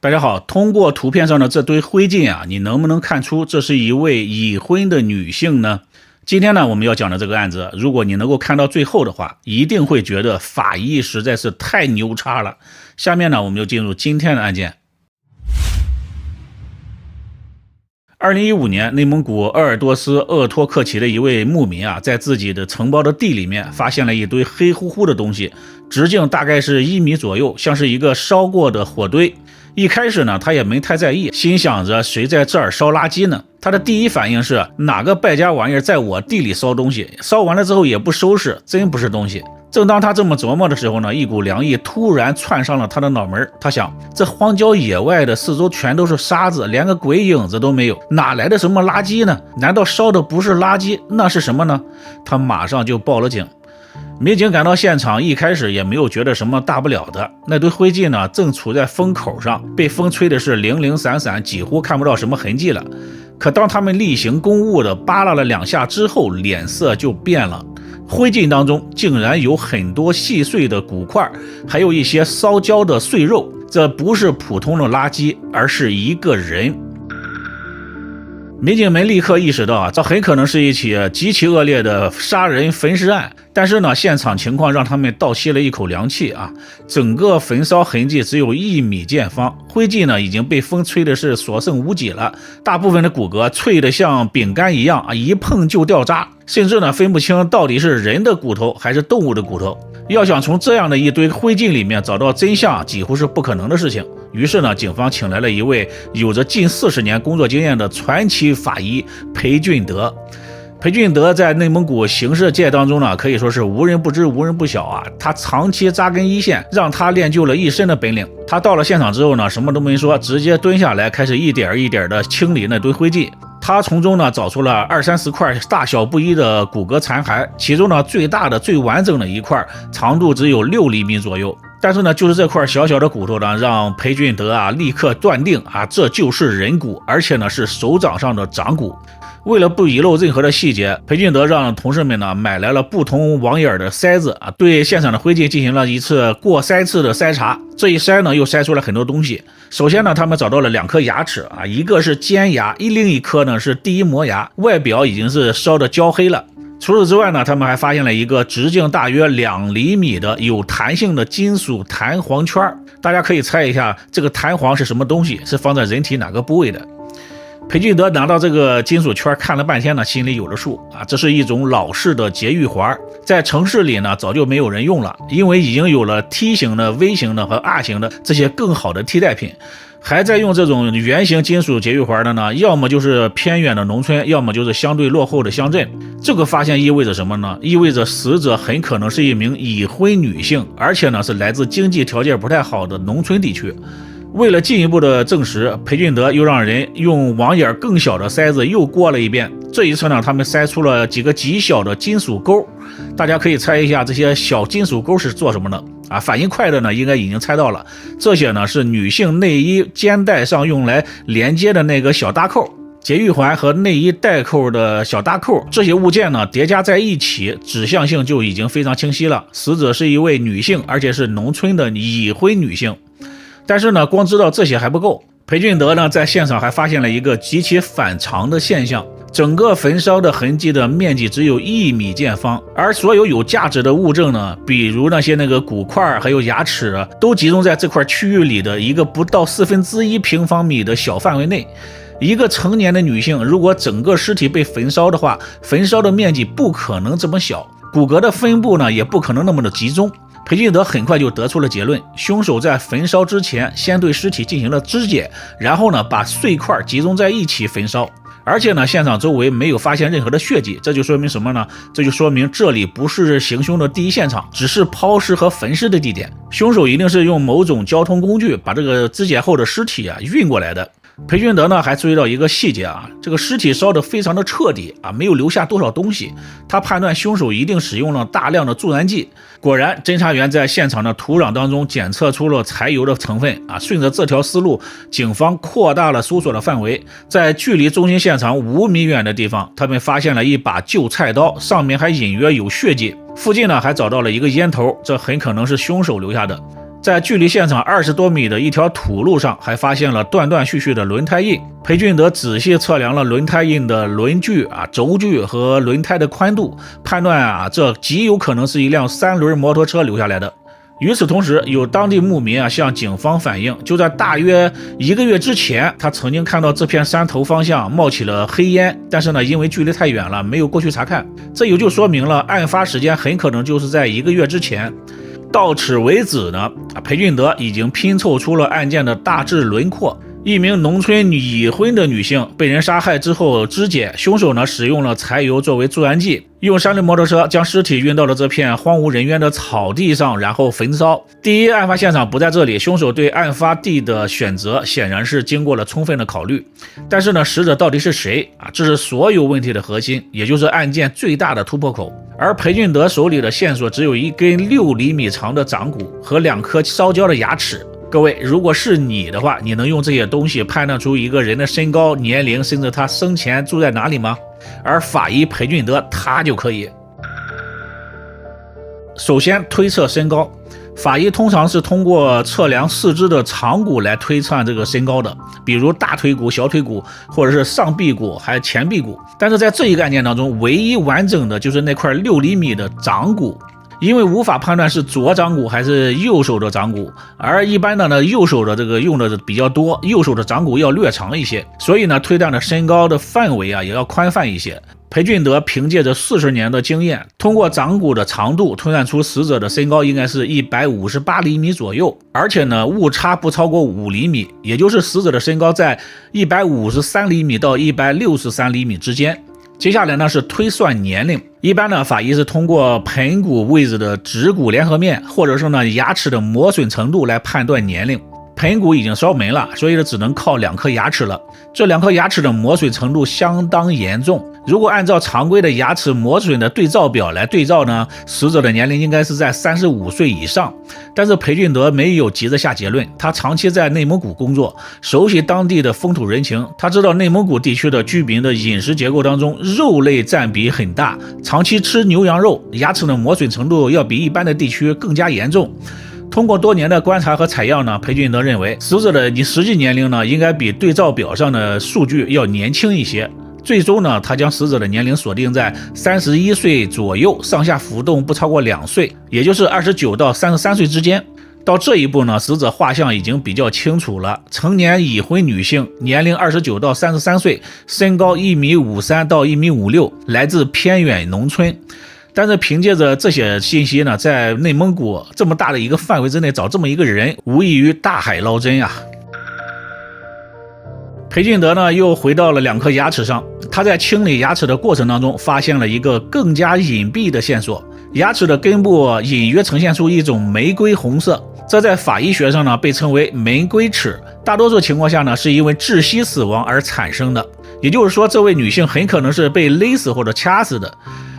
大家好，通过图片上的这堆灰烬啊，你能不能看出这是一位已婚的女性呢？今天呢，我们要讲的这个案子，如果你能够看到最后的话，一定会觉得法医实在是太牛叉了。下面呢，我们就进入今天的案件。2015年，内蒙古鄂尔多斯鄂托克旗的一位牧民啊，在自己的承包的地里面发现了一堆黑乎乎的东西，直径大概是1米左右，像是一个烧过的火堆。一开始呢，他也没太在意，心想着谁在这儿烧垃圾呢？他的第一反应是哪个败家玩意儿在我地里烧东西，烧完了之后也不收拾，真不是东西。正当他这么琢磨的时候呢，一股凉意突然窜上了他的脑门。他想，这荒郊野外的四周全都是沙子，连个鬼影子都没有，哪来的什么垃圾呢？难道烧的不是垃圾，那是什么呢？他马上就报了警。民警赶到现场，一开始也没有觉得什么大不了的。那堆灰烬呢，正处在风口上，被风吹的是零零散散，几乎看不到什么痕迹了。可当他们例行公务的扒拉了2下之后，脸色就变了。灰烬当中竟然有很多细碎的骨块，还有一些烧焦的碎肉。这不是普通的垃圾，而是一个人。民警们立刻意识到这很可能是一起极其恶劣的杀人焚尸案。但是呢，现场情况让他们倒吸了一口凉气啊！整个焚烧痕迹只有1米见方，灰烬呢已经被风吹的是所剩无几了，大部分的骨骼脆得像饼干一样一碰就掉渣，甚至呢分不清到底是人的骨头还是动物的骨头。要想从这样的一堆灰烬里面找到真相，几乎是不可能的事情。于是呢，警方请来了一位有着近40年工作经验的传奇法医裴俊德。裴俊德在内蒙古刑事界当中呢，可以说是无人不知无人不晓啊。他长期扎根一线，让他练就了一身的本领。他到了现场之后呢，什么都没说，直接蹲下来开始一点一点的清理那堆灰烬。他从中呢找出了20-30块大小不一的骨骼残骸，其中呢最大的最完整的一块长度只有6厘米左右。但是呢，就是这块小小的骨头呢，让裴俊德立刻断定这就是人骨，而且呢是手掌上的掌骨。为了不遗漏任何的细节，裴俊德让同事们呢买来了不同网眼的筛子对现场的灰烬进行了一次过3次的筛查。这一筛呢，又筛出了很多东西。首先呢，他们找到了2颗牙齿一个是尖牙，另一颗呢是第一磨牙，外表已经是烧得焦黑了。除此之外呢，他们还发现了一个直径大约2厘米的有弹性的金属弹簧圈。大家可以猜一下，这个弹簧是什么东西？是放在人体哪个部位的？裴俊德拿到这个金属圈看了半天呢，心里有了数这是一种老式的节育环，在城市里呢早就没有人用了，因为已经有了 T 型的、V 型的和 R 型的这些更好的替代品。还在用这种圆形金属节育环的呢，要么就是偏远的农村，要么就是相对落后的乡镇。这个发现意味着什么呢？意味着死者很可能是一名已婚女性，而且呢是来自经济条件不太好的农村地区。为了进一步的证实，裴俊德又让人用网眼更小的筛子又过了一遍。这一次呢，他们筛出了几个极小的金属钩。大家可以猜一下，这些小金属钩是做什么的反应快的呢，应该已经猜到了。这些呢是女性内衣肩带上用来连接的那个小搭扣。节育环和内衣带扣的小搭扣，这些物件呢叠加在一起，指向性就已经非常清晰了。死者是一位女性，而且是农村的已婚女性。但是呢，光知道这些还不够。裴俊德呢，在现场还发现了一个极其反常的现象：整个焚烧的痕迹的面积只有1米见方，而所有有价值的物证呢，比如那些骨块还有牙齿都集中在这块区域里的一个不到1/4平方米的小范围内。一个成年的女性，如果整个尸体被焚烧的话，焚烧的面积不可能这么小，骨骼的分布呢，也不可能那么的集中。裴俊德很快就得出了结论，凶手在焚烧之前先对尸体进行了肢解，然后呢把碎块集中在一起焚烧。而且呢，现场周围没有发现任何的血迹，这就说明什么呢？这就说明这里不是行凶的第一现场，只是抛尸和焚尸的地点。凶手一定是用某种交通工具把这个肢解后的尸体运过来的。裴俊德呢还注意到一个细节这个尸体烧得非常的彻底没有留下多少东西。他判断凶手一定使用了大量的助燃剂。果然，侦查员在现场的土壤当中检测出了柴油的成分顺着这条思路，警方扩大了搜索的范围。在距离中心现场5米远的地方，他们发现了一把旧菜刀，上面还隐约有血迹。附近呢还找到了一个烟头，这很可能是凶手留下的。在距离现场20多米的一条土路上，还发现了断断续续的轮胎印。裴俊德仔细测量了轮胎印的轮距轴距和轮胎的宽度，判断这极有可能是一辆3轮摩托车留下来的。与此同时，有当地牧民向警方反映，就在大约1个月之前，他曾经看到这片山头方向冒起了黑烟，但是呢，因为距离太远了，没有过去查看。这也就说明了案发时间很可能就是在1个月之前。到此为止呢，裴俊德已经拼凑出了案件的大致轮廓。一名农村已婚的女性被人杀害之后肢解，凶手呢使用了柴油作为助燃剂，用3轮摩托车将尸体运到了这片荒无人烟的草地上，然后焚烧。第一，案发现场不在这里，凶手对案发地的选择显然是经过了充分的考虑。但是呢，死者到底是谁这是所有问题的核心，也就是案件最大的突破口。而裴俊德手里的线索只有一根6厘米长的掌骨和2颗烧焦的牙齿。各位，如果是你的话，你能用这些东西判断出一个人的身高、年龄，甚至他生前住在哪里吗？而法医裴俊德他就可以。首先推测身高，法医通常是通过测量四肢的长骨来推算这个身高的，比如大腿骨、小腿骨，或者是上臂骨还有前臂骨。但是在这一个案件当中，唯一完整的就是那块6厘米的掌骨，因为无法判断是左掌骨还是右手的掌骨，而一般的呢，右手的这个用的比较多，右手的掌骨要略长一些，所以呢，推断的身高的范围也要宽泛一些。裴俊德凭借着40年的经验，通过掌骨的长度推断出死者的身高应该是158厘米左右，而且呢，误差不超过5厘米，也就是死者的身高在153厘米到163厘米之间。接下来呢是推算年龄，一般呢法医是通过盆骨位置的指骨联合面，或者是呢牙齿的磨损程度来判断年龄。盆骨已经烧没了，所以呢只能靠2颗牙齿了。这2颗牙齿的磨损程度相当严重，如果按照常规的牙齿磨损的对照表来对照呢，死者的年龄应该是在35岁以上。但是裴俊德没有急着下结论，他长期在内蒙古工作，熟悉当地的风土人情，他知道内蒙古地区的居民的饮食结构当中肉类占比很大，长期吃牛羊肉，牙齿的磨损程度要比一般的地区更加严重。通过多年的观察和采样呢，裴俊德认为死者的实际年龄呢应该比对照表上的数据要年轻一些。最终呢，他将死者的年龄锁定在31岁左右，上下浮动不超过2岁，也就是29到33岁之间。到这一步呢，死者画像已经比较清楚了，成年已婚女性，年龄29到33岁，身高1.53米到1.56米，来自偏远农村。但是凭借着这些信息呢，在内蒙古这么大的一个范围之内找这么一个人，无异于大海捞针啊。裴俊德呢又回到了2颗牙齿上，他在清理牙齿的过程当中发现了一个更加隐蔽的线索，牙齿的根部隐约呈现出一种玫瑰红色，这在法医学上呢被称为玫瑰齿，大多数情况下呢是因为窒息死亡而产生的，也就是说这位女性很可能是被勒死或者掐死的。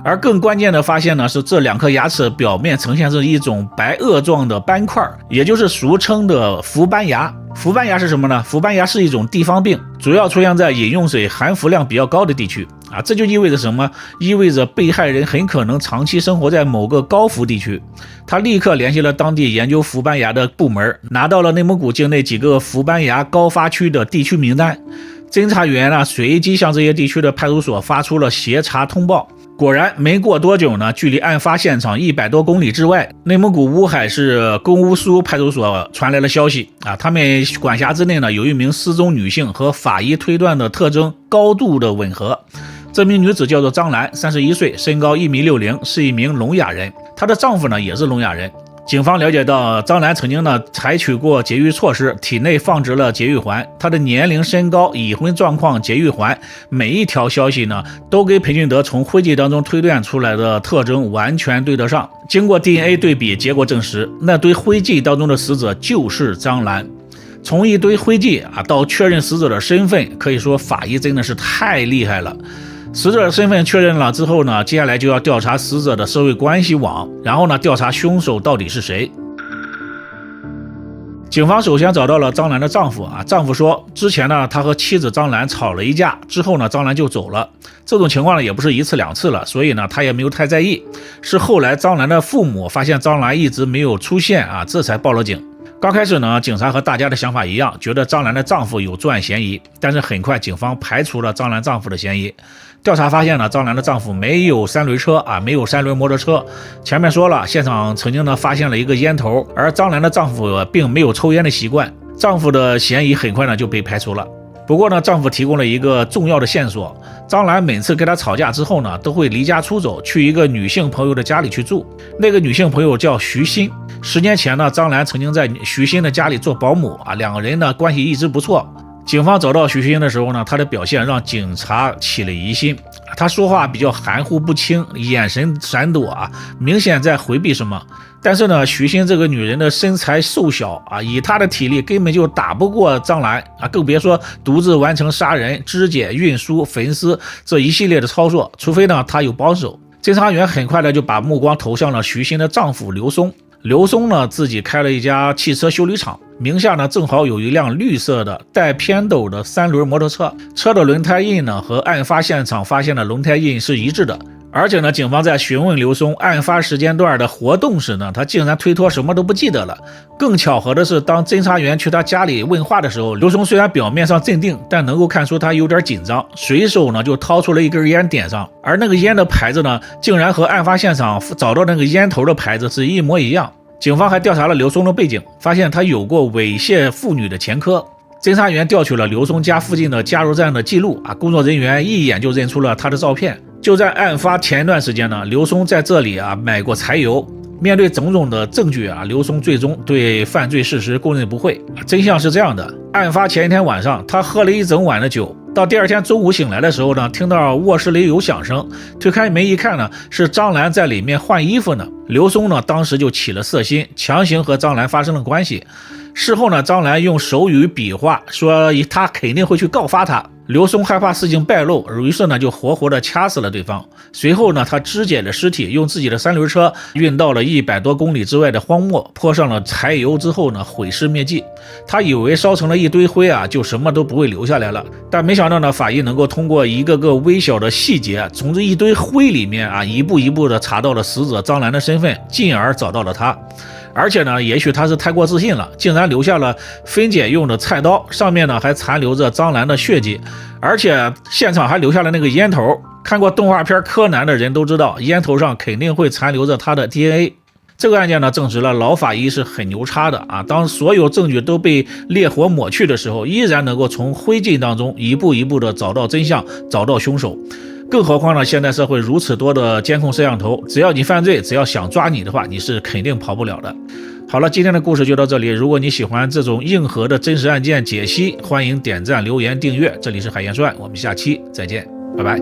而更关键的发现呢，是这2颗牙齿表面呈现着一种白垩状的斑块，也就是俗称的氟斑牙。氟斑牙是什么呢？氟斑牙是一种地方病，主要出现在饮用水含氟量比较高的地区这就意味着什么？意味着被害人很可能长期生活在某个高氟地区。他立刻联系了当地研究氟斑牙的部门，拿到了内蒙古境内几个氟斑牙高发区的地区名单。侦查员随机向这些地区的派出所发出了协查通报。果然没过多久呢，距离案发现场100多公里之外，内蒙古乌海市公乌苏派出所传来了消息他们管辖之内呢有一名失踪女性和法医推断的特征高度的吻合。这名女子叫做张兰，31岁，身高1.60米，是一名聋哑人，她的丈夫呢也是聋哑人。警方了解到张兰曾经采取过节育措施，体内放置了节育环，她的年龄、身高、已婚状况、节育环，每一条消息呢都跟裴俊德从徽记当中推断出来的特征完全对得上。经过 DNA 对比，结果证实那堆徽记当中的死者就是张兰。从一堆徽记到确认死者的身份，可以说法医真的是太厉害了。死者的身份确认了之后呢，接下来就要调查死者的社会关系网，然后呢调查凶手到底是谁。警方首先找到了张兰的丈夫啊，丈夫说之前呢他和妻子张兰吵了一架，之后呢张兰就走了。这种情况呢也不是一次两次了，所以呢他也没有太在意。是后来张兰的父母发现张兰一直没有出现啊，这才报了警。刚开始呢，警察和大家的想法一样，觉得张兰的丈夫有作案嫌疑，但是很快警方排除了张兰丈夫的嫌疑。调查发现呢，张兰的丈夫没有三轮车啊，没有三轮摩托车。前面说了，现场曾经呢发现了一个烟头，而张兰的丈夫并没有抽烟的习惯，丈夫的嫌疑很快呢就被排除了。不过呢，丈夫提供了一个重要的线索，张兰每次跟他吵架之后呢，都会离家出走，去一个女性朋友的家里去住。那个女性朋友叫徐鑫。10年前呢，张兰曾经在徐鑫的家里做保姆啊，两个人呢关系一直不错。警方找到徐鑫的时候呢，他的表现让警察起了疑心。他说话比较含糊不清，眼神闪躲啊，明显在回避什么。但是呢，徐鑫这个女人的身材瘦小啊，以她的体力根本就打不过张兰啊，更别说独自完成杀人、肢解、运输、焚尸这一系列的操作，除非呢她有帮手。侦查员很快的就把目光投向了徐鑫的丈夫刘松。刘松呢自己开了一家汽车修理厂，名下呢正好有一辆绿色的带偏斗的3轮摩托车，车的轮胎印呢和案发现场发现的轮胎印是一致的。而且呢，警方在询问刘松案发时间段的活动时呢，他竟然推脱什么都不记得了。更巧合的是，当侦查员去他家里问话的时候，刘松虽然表面上镇定，但能够看出他有点紧张，随手呢就掏出了一根烟点上，而那个烟的牌子呢，竟然和案发现场找到那个烟头的牌子是一模一样。警方还调查了刘松的背景，发现他有过猥亵妇女的前科。侦查员调取了刘松家附近的加油站的记录啊，工作人员一眼就认出了他的照片。就在案发前一段时间呢，刘松在这里啊买过柴油。面对种种的证据啊，刘松最终对犯罪事实供认不讳。真相是这样的，案发前一天晚上，他喝了一整晚的酒，到第二天中午醒来的时候呢，听到卧室里有响声，推开门一看呢，是张兰在里面换衣服呢。刘松呢当时就起了色心，强行和张兰发生了关系。事后呢，张兰用手语比划说他肯定会去告发他。刘松害怕事情败露，于是呢就活活的掐死了对方。随后呢，他肢解了尸体，用自己的3轮车运到了100多公里之外的荒漠，泼上了柴油之后呢，毁尸灭迹。他以为烧成了一堆灰啊，就什么都不会留下来了。但没想到呢，法医能够通过一个个微小的细节，从这一堆灰里面啊，一步一步的查到了死者张兰的身份，进而找到了他。而且呢，也许他是太过自信了，竟然留下了分拣用的菜刀，上面呢还残留着张兰的血迹，而且现场还留下了那个烟头。看过动画片柯南的人都知道，烟头上肯定会残留着他的 DNA。这个案件呢，证实了老法医是很牛叉的啊！当所有证据都被烈火抹去的时候，依然能够从灰烬当中一步一步的找到真相，找到凶手。更何况呢，现代社会如此多的监控摄像头，只要你犯罪，只要想抓你的话，你是肯定跑不了的。好了，今天的故事就到这里。如果你喜欢这种硬核的真实案件解析，欢迎点赞、留言、订阅。这里是海燕传，我们下期再见，拜拜。